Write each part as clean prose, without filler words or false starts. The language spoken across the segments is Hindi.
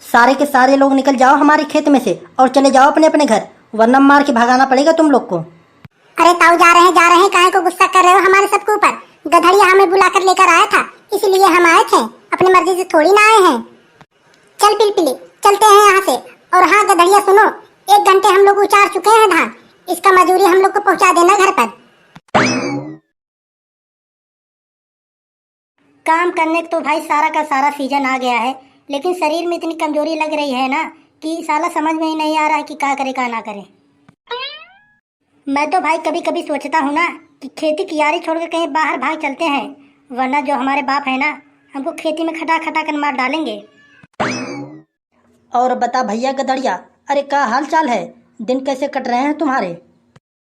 सारे के सारे लोग निकल जाओ हमारे खेत में से और चले जाओ अपने अपने घर, वरना मार के भगाना पड़ेगा तुम लोग को। अरे ताऊ जा रहे हैं, काहे को गुस्सा कर रहे हो हमारे सबके ऊपर? गधड़िया हमें बुलाकर लेकर आया था, इसीलिए हम आए थे, अपनी मर्जी से थोड़ी ना आए हैं। चल पिलपिली, चलते हैं यहाँ से। और हाँ गधड़िया सुनो, 1 घंटे हम लोग उचार चुके हैं धान, इसका मजूरी हम लोग को पहुँचा देना घर पर। काम करने को तो भाई सारा का सारा सीजन आ गया है, लेकिन शरीर में इतनी कमजोरी लग रही है ना कि साला समझ में ही नहीं आ रहा है कि क्या करे क्या ना करे। मैं तो भाई कभी कभी सोचता हूँ ना कि खेती की यारी छोड़कर कहीं बाहर भाग चलते हैं, वरना जो हमारे बाप है ना हमको खेती में खटा खटा कर मार डालेंगे। और बता भैया गदड़िया, अरे क्या हाल चाल है? दिन कैसे कट रहे हैं तुम्हारे?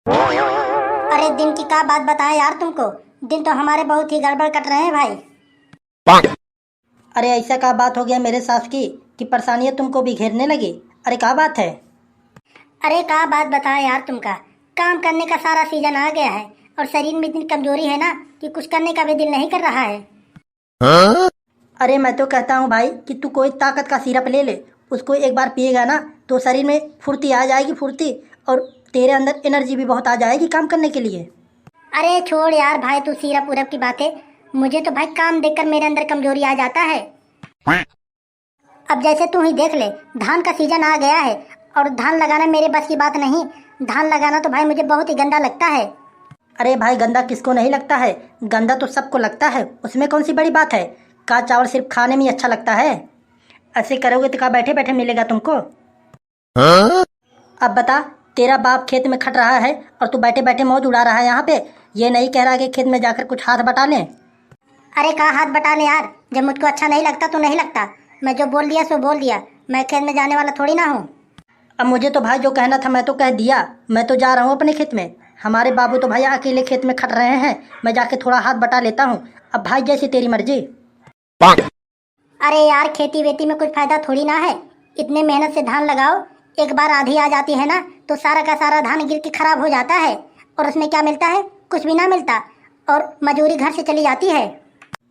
अरे दिन की क्या बात बताएं यार तुमको, दिन तो हमारे बहुत ही गड़बड़ कट रहे हैं भाई। अरे ऐसा क्या बात हो गया मेरे सास की कि परेशानियां तुमको भी घेरने लगी? अरे क्या बात है? अरे क्या बात बताएं यार तुमका, काम करने का सारा सीजन आ गया है और शरीर में इतनी कमजोरी है ना कि कुछ करने का भी दिल नहीं कर रहा है। अरे मैं तो कहता हूँ भाई कि तू कोई ताकत का सिरप ले ले, उसको एक बार पिएगा ना तो शरीर में फुर्ती आ जाएगी, फुर्ती, और तेरे अंदर एनर्जी भी बहुत आ जाएगी काम करने के लिए। अरे छोड़ यार भाई तू सीरप उरप की बातें, मुझे तो भाई काम देखकर मेरे अंदर कमजोरी आ जाता है। अब जैसे तू ही देख ले, धान का सीजन आ गया है और धान लगाना मेरे बस की बात नहीं। धान लगाना तो भाई मुझे बहुत ही गंदा लगता है। अरे भाई गंदा किसको नहीं लगता है? गंदा तो सबको लगता है, उसमें कौन सी बड़ी बात है? का चावल सिर्फ खाने में ही अच्छा लगता है? ऐसे करोगे तो क्या बैठे बैठे मिलेगा तुमको? अब बता, तेरा बाप खेत में खट रहा है और तू बैठे बैठे मौज उड़ा रहा है यहाँ पे, ये नहीं कह रहा कि खेत में जाकर कुछ हाथ बटा लें। अरे कहाँ हाथ बटा ले यार, जब मुझको अच्छा नहीं लगता तो नहीं लगता, मैं जो बोल दिया सो बोल दिया, मैं खेत में जाने वाला थोड़ी ना हूँ। अब मुझे तो भाई जो कहना था मैं तो कह दिया, मैं तो जा रहा हूँ अपने खेत में। हमारे बाबू तो भाई अकेले खेत में खट रहे हैं, मैं जाके थोड़ा हाथ बटा लेता हूँ। अब भाई जैसी तेरी मर्जी। अरे यार खेती वेती में कुछ फायदा थोड़ी ना है, इतने मेहनत से धान लगाओ, एक बार आधी आ जाती है ना तो सारा का सारा धान गिर के खराब हो जाता है, और उसमें क्या मिलता है? कुछ भी ना मिलता, और मजूरी घर से चली जाती है।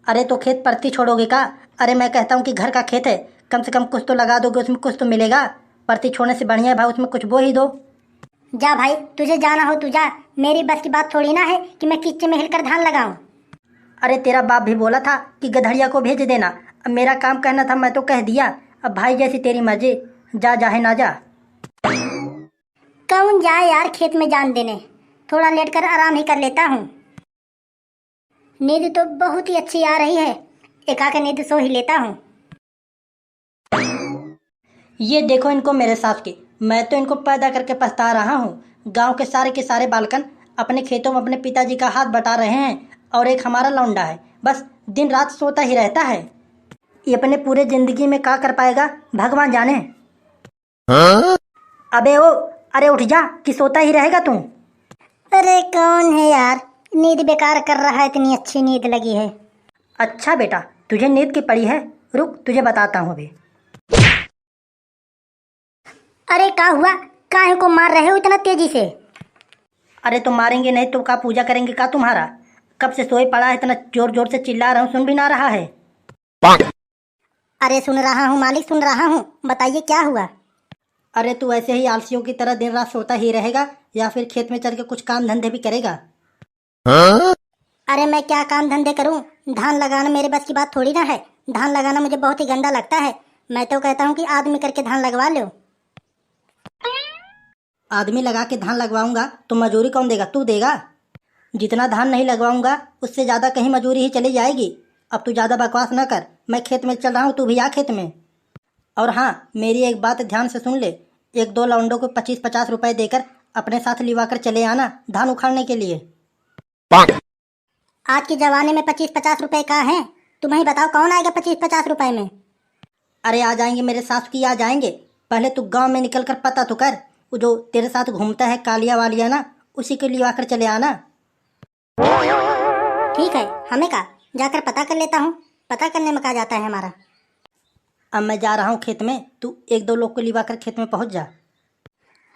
अरे तो खेत परती छोड़ोगे का? अरे मैं कहता हूँ कि घर का खेत है, कम से कम कुछ तो लगा दोगे, उसमें कुछ तो मिलेगा। परती छोड़ने से बढ़िया है भाई उसमें कुछ बो ही दो। जा भाई, तुझे जाना हो तू जा, मेरी बस की बात थोड़ी ना है कि मैं कीचड़ में हिलकर धान लगाऊं। अरे तेरा बाप भी बोला था कि गधड़िया को भेज देना, अब मेरा काम कहना था मैं तो कह दिया। अब भाई जैसी तेरी मर्जी, जा जाहे ना जा। कौन जाए यार खेत में जान देने, थोड़ा लेट कर आराम ही कर लेता हूँ। नींद तो बहुत ही अच्छी आ रही है, एक आके नींद सो ही लेता हूँ। ये देखो इनको मेरे साथ की, मैं तो इनको पैदा करके पछता रहा हूँ। गांव के सारे बालकन अपने खेतों में अपने पिताजी का हाथ बटा रहे हैं, और एक हमारा लौंडा है बस दिन रात सोता ही रहता है। ये अपने पूरे जिंदगी में क्या कर पाएगा भगवान जाने। अबे ओ, अरे उठ जा कि सोता ही रहेगा तू। अरे कौन है यार, नींद बेकार कर रहा है, इतनी अच्छी नींद लगी है। अच्छा बेटा तुझे नींद की पड़ी है, रुक तुझे बताता हूँ अभी। अरे क्या हुआ, काहे को मार रहे हो इतना तेजी से? अरे तो मारेंगे नहीं तो का पूजा करेंगे का तुम्हारा? कब से सोए पड़ा है, इतना जोर जोर से चिल्ला रहा हूँ, सुन भी ना रहा है? अरे सुन रहा हूँ मालिक, सुन रहा हूँ, बताइए क्या हुआ? अरे तू ऐसे ही आलसियों की तरह दिन रात सोता ही रहेगा या फिर खेत में चल के कुछ काम धंधे भी करेगा? अरे मैं क्या काम धंधे करूं, धान लगाना मेरे बस की बात थोड़ी ना है। धान लगाना मुझे बहुत ही गंदा लगता है, मैं तो कहता हूं कि आदमी करके धान लगवा लो। आदमी लगा के धान लगवाऊंगा तो मजूरी कौन देगा? तू देगा। जितना धान नहीं लगवाऊंगा उससे ज़्यादा कहीं मजूरी ही चली जाएगी। अब तू ज़्यादा बकवास न कर, मैं खेत में चल रहा हूँ, तू भी आ खेत में। और हाँ मेरी एक बात ध्यान से सुन ले, 1-2 लौंडों को 25-50 रुपए देकर अपने साथ लिवा कर चले आना धान उखाड़ने के लिए। आज के जमाने में 25-50 रुपए का है? तुम ही बताओ कौन आएगा 25-50 रुपए में? अरे आ जाएंगे मेरे सास की, आ जाएंगे। पहले तू गांव में निकल कर पता तो कर, वो जो तेरे साथ घूमता है कालिया वालिया ना, उसी को लिवा कर चले आना। ठीक है, हमें का जाकर पता कर लेता हूँ, पता करने में कहा जाता है हमारा। अब मैं जा रहा हूँ खेत में, तू 1-2 लोग को लिवा कर खेत में पहुँच जा।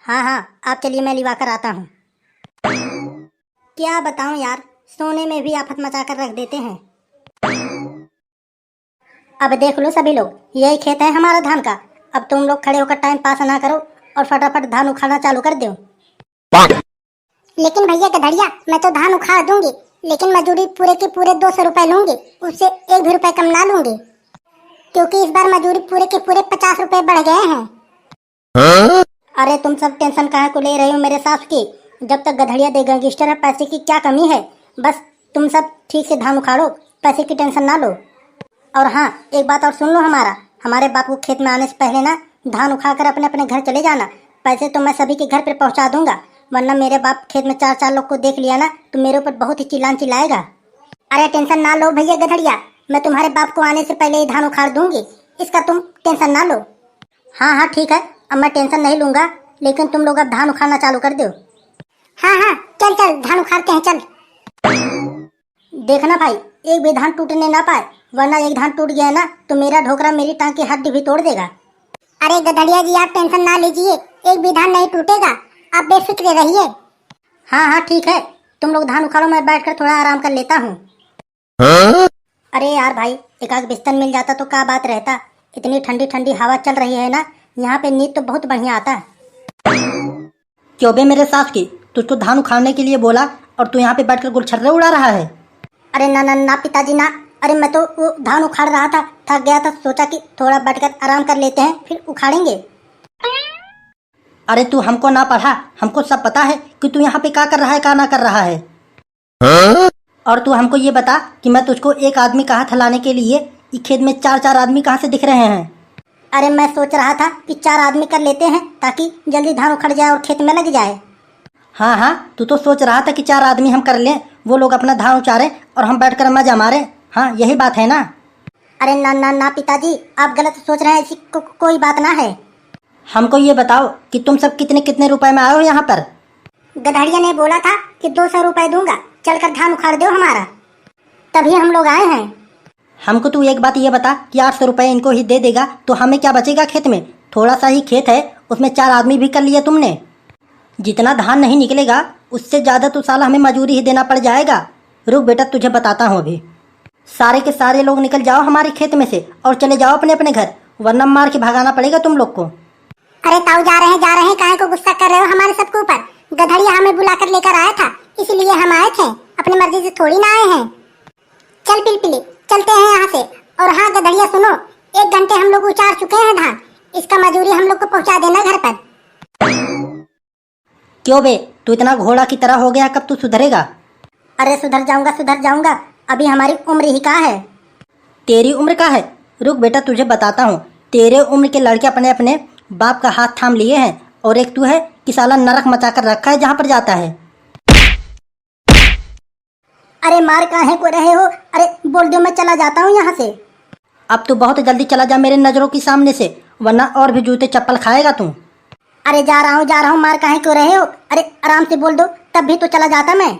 हाँ हाँ आप चलिए, मैं लिवा कर आता हूँ। क्या बताऊँ यार, सोने में भी आफत मचा कर रख देते हैं। अब देख लो सभी लोग, यही खेत है हमारा धान का, अब तुम लोग खड़े होकर टाइम पास ना करो और फटाफट धान उखाड़ना चालू कर दो। लेकिन भैया गधड़िया, मैं तो धान उखाड़ दूंगी, लेकिन मजदूरी पूरे के पूरे 200 रुपए लूंगी, उससे 1 भी रुपए कम ना लूंगी, क्योंकि इस बार मजदूरी पूरे के पूरे 50 रुपए बढ़ गए हैं। अरे तुम सब टेंशन काहे को ले रहे हो मेरे साथ की? जब तक गधड़िया दे गैंगस्टर है, पैसे की क्या कमी है? बस तुम सब ठीक से धान उखाड़ो, पैसे की टेंशन ना लो। और हाँ, एक बात और सुन लो, हमारे बाप को खेत में आने से पहले ना धान उखाड़ कर अपने अपने घर चले जाना। पैसे तो मैं सभी के घर पे पहुंचा दूंगा, वरना मेरे बाप खेत में 4 लोग को देख लिया ना तो मेरे ऊपर बहुत ही चिल्लान चिल्लाएगा। अरे टेंशन ना लो भैया गधड़िया, मैं तुम्हारे बाप को आने से पहले ही धान उखाड़ दूंगी, इसका तुम टेंशन ना लो। हाँ हाँ ठीक है, अब मैं टेंशन नहीं लूंगा, लेकिन तुम लोग अब धान उखाड़ना चालू कर दो। हाँ हाँ चल चल धान उखाड़ते हैं, चल। देखना भाई, एक भी धान टूटने ना पाए, वरना एक धान टूट गया ना तो मेरा ढोकरा मेरी टांग की हड्डी भी तोड़ देगा। अरे गधड़िया जी, आप टेंशन ना लीजिए, एक भी धान नहीं टूटेगा, आप बेफिक्र रहिए। हाँ हाँ ठीक है, तुम लोग धान उखाड़ो, मैं बैठकर थोड़ा आराम कर लेता हूँ। अरे यार भाई, एक आग बिस्तर मिल जाता तो क्या बात रहता। इतनी ठंडी ठंडी हवा चल रही है ना, यहाँ पे नींद तो बहुत बढ़िया आता है। क्यों बे मेरे सास की, तुझको धान उखाड़ने के लिए बोला और तू यहाँ पे बैठकर गुलछर्रे उड़ा रहा है? अरे ना ना ना पिताजी ना, अरे मैं तो वो धान उखाड़ रहा था, थक गया था, सोचा कि थोड़ा बैठकर आराम कर लेते हैं फिर उखाड़ेंगे। अरे तू हमको ना पढ़ा, हमको सब पता है कि तू यहाँ पे क्या कर रहा है, क्या ना कर रहा है। और तू हमको ये बता कि मैं तुझको एक आदमी कहा था लाने के लिए, इस खेत में 4 आदमी कहाँ से दिख रहे हैं? अरे मैं सोच रहा था कि 4 आदमी कर लेते हैं ताकि जल्दी धान उखड़ जाए और खेत में लग जाए। हाँ हाँ, तू तो सोच रहा था कि 4 आदमी हम कर लें, वो लोग अपना धान उचारें और हम बैठकर मजा मारे। हाँ यही बात है ना? अरे ना ना ना पिताजी, आप गलत सोच रहे हैं, ऐसी कोई बात ना है। हमको ये बताओ कि तुम सब कितने कितने रुपए में आए हो यहाँ पर? गधड़िया ने बोला था कि 200 रुपए दूंगा, चलकर धान उखाड़ दो हमारा, तभी हम लोग आए हैं। हमको तू एक बात ये बता कि 800 रुपए इनको ही दे देगा तो हमें क्या बचेगा खेत में? थोड़ा सा ही खेत है, उसमें 4 आदमी भी कर लिए तुमने। जितना धान नहीं निकलेगा उससे ज़्यादा तो साला हमें मजूरी ही देना पड़ जाएगा। रुक बेटा, तुझे बताता हूँ अभी। सारे के सारे लोग निकल जाओ हमारे खेत में से और चले जाओ अपने अपने घर, वरना मार के भगाना पड़ेगा तुम लोग को। अरे ताऊ जा रहे हैं, काहे को गुस्सा कर रहे हो हमारे सबके ऊपर? गधड़िया हमें बुलाकर लेकर आया था, इसलिए हम आए थे, अपनी मर्जी से थोड़ी ना आए हैं। चल पिलपिली, चलते हैं यहाँ से। और हाँ गधड़िया सुनो, 1 घंटे हम लोग उचार चुके हैं धान, इसका मजूरी हम लोग को पहुँचा देना घर पर। क्यों बे, तू इतना घोड़ा की तरह हो गया, कब तू सुधरेगा? अरे सुधर जाऊंगा, अभी हमारी उम्र ही का है। तेरी उम्र का है? रुक बेटा तुझे बताता हूँ। तेरे उम्र के लड़के अपने अपने बाप का हाथ थाम लिए हैं, और एक तू है कि साला नरक मचा कर रखा है जहाँ पर जाता है। अरे मार काहे को रहे हो? अरे बोल दो, मैं चला जाता हूँ यहाँ से। अब तू बहुत जल्दी चला जा मेरे नजरों के सामने से, वरना और भी जूते चप्पल खाएगा तू। अरे जा रहा हूँ, मार काहे को रहे हो? अरे आराम से बोल दो, तब भी तो चला जाता मैं।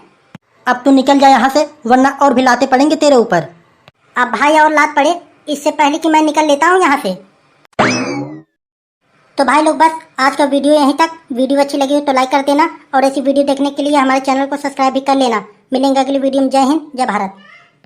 अब तू निकल जा यहाँ से, वरना और भी लाते पड़ेंगे तेरे ऊपर। अब भाई और लात पड़े, इससे पहले कि मैं निकल लेता हूँ यहाँ से। तो भाई लोग बस आज का वीडियो यहीं तक। वीडियो अच्छी लगी हो तो लाइक कर देना, और ऐसी वीडियो देखने के लिए हमारे चैनल को सब्सक्राइब भी कर लेना। मिलेंगे अगली वीडियो में। जय हिंद, जय भारत।